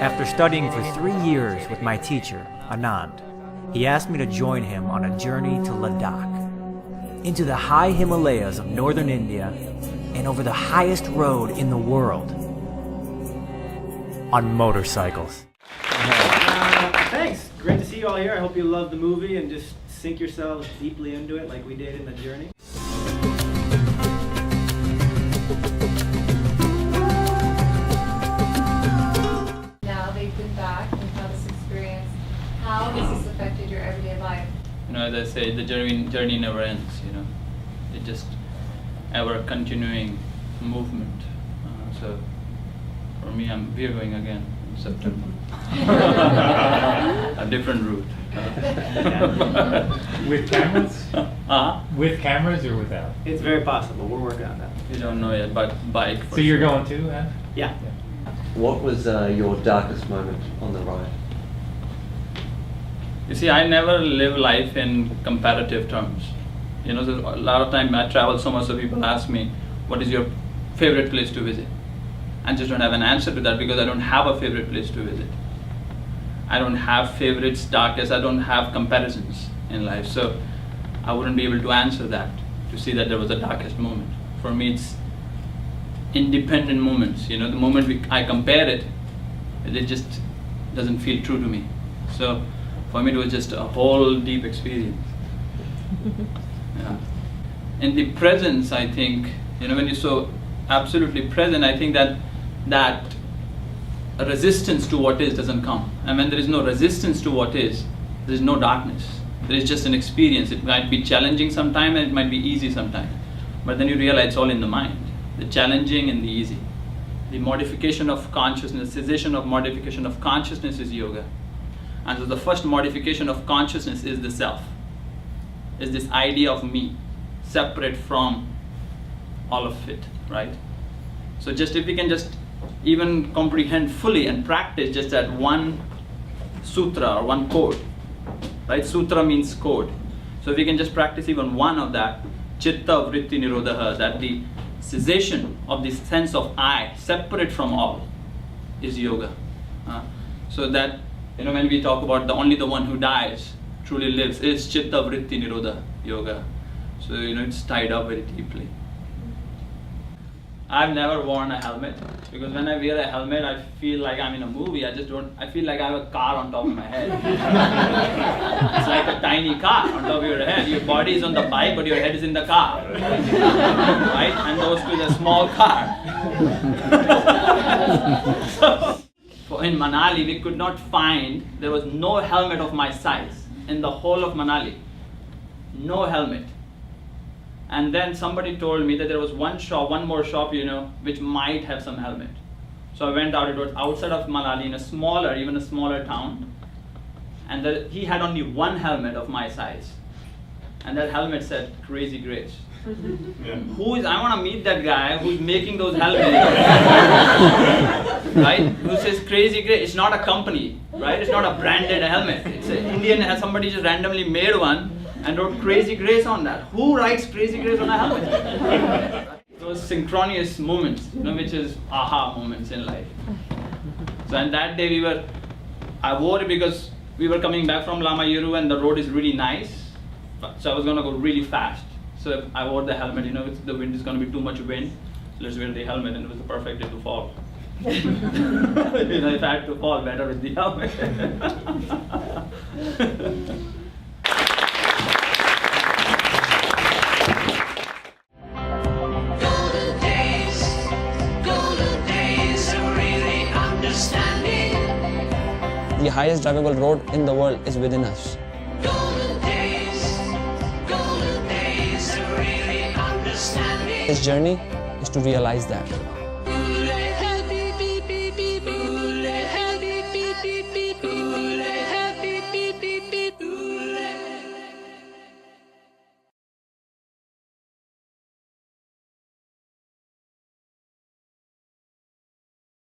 After studying for 3 years with my teacher, Anand, he asked me to join him on a journey to Ladakh, into the high Himalayas of northern India and over the highest road in the world, on motorcycles. Thanks. Great to see you all here. I hope you love the movie and just sink yourselves deeply into it like we did in the journey. Now that you've been back and had this experience, how has this affected your everyday life? You know, as I say, the journey never ends, you know. It's just ever continuing movement. So for me, we're going again in September. A different route. With cameras? With cameras or without? It's very possible. We're working on that. We don't know yet, but bike. So you're going too, Anand? Yeah. What was your darkest moment on the ride? You see, I never live life in comparative terms. You know, so a lot of time I travel so much, so people ask me, what is your favorite place to visit? I just don't have an answer to that because I don't have a favorite place to visit. I don't have favorites, darkest, I don't have comparisons in life. So I wouldn't be able to answer that, to see that there was a darkest moment. For me, it's independent moments. You know, the moment I compare it, it just doesn't feel true to me. So for me, it was just a whole deep experience. Yeah. In the presence, I think, you know, when you're so absolutely present, I think that resistance to what is doesn't come. And when there is no resistance to what is, there is no darkness. There is just an experience. It might be challenging sometimes and it might be easy sometimes. But then you realize it's all in the mind. The challenging and the easy. The modification of consciousness, cessation of modification of consciousness is yoga. And so the first modification of consciousness is the self. Is this idea of me, separate from all of it, right? So just if we can just even comprehend fully and practice just that one sutra or one code, right? Sutra means code. So if we can just practice even one of that, chitta vritti nirodha, that the cessation of the sense of I, separate from all, is yoga. So that, you know, when we talk about only the one who dies truly lives, is chitta vritti nirodha yoga. So, you know, it's tied up very deeply. I've never worn a helmet because when I wear a helmet, I feel like I'm in a movie. I feel like I have a car on top of my head. It's like a tiny car on top of your head. Your body is on the bike, but your head is in the car. Right? And those two is a small car. So in Manali, we could not find, there was no helmet of my size in the whole of Manali. No helmet. And then somebody told me that there was one more shop, you know, which might have some helmet. So I went out, it was outside of Manali in even a smaller town. And he had only one helmet of my size. And that helmet said, Crazy Grace. Yeah. I want to meet that guy who's making those helmets. Right? Who says Crazy Grace? It's not a company, right? It's not a branded helmet. It's an Indian, somebody just randomly made one and wrote Crazy Grace on that. Who writes Crazy Grace on a helmet? Those synchronous moments, you know, which is aha moments in life. So and that day I wore it because we were coming back from Lama Yeru and the road is really nice. So I was going to go really fast. So I wore the helmet, you know, the wind is going to be too much wind. So let's wear the helmet, and it was the perfect day to fall. You know, if I had to fall, better with the helmet. The highest drivable road in the world is within us. This journey is to realize that.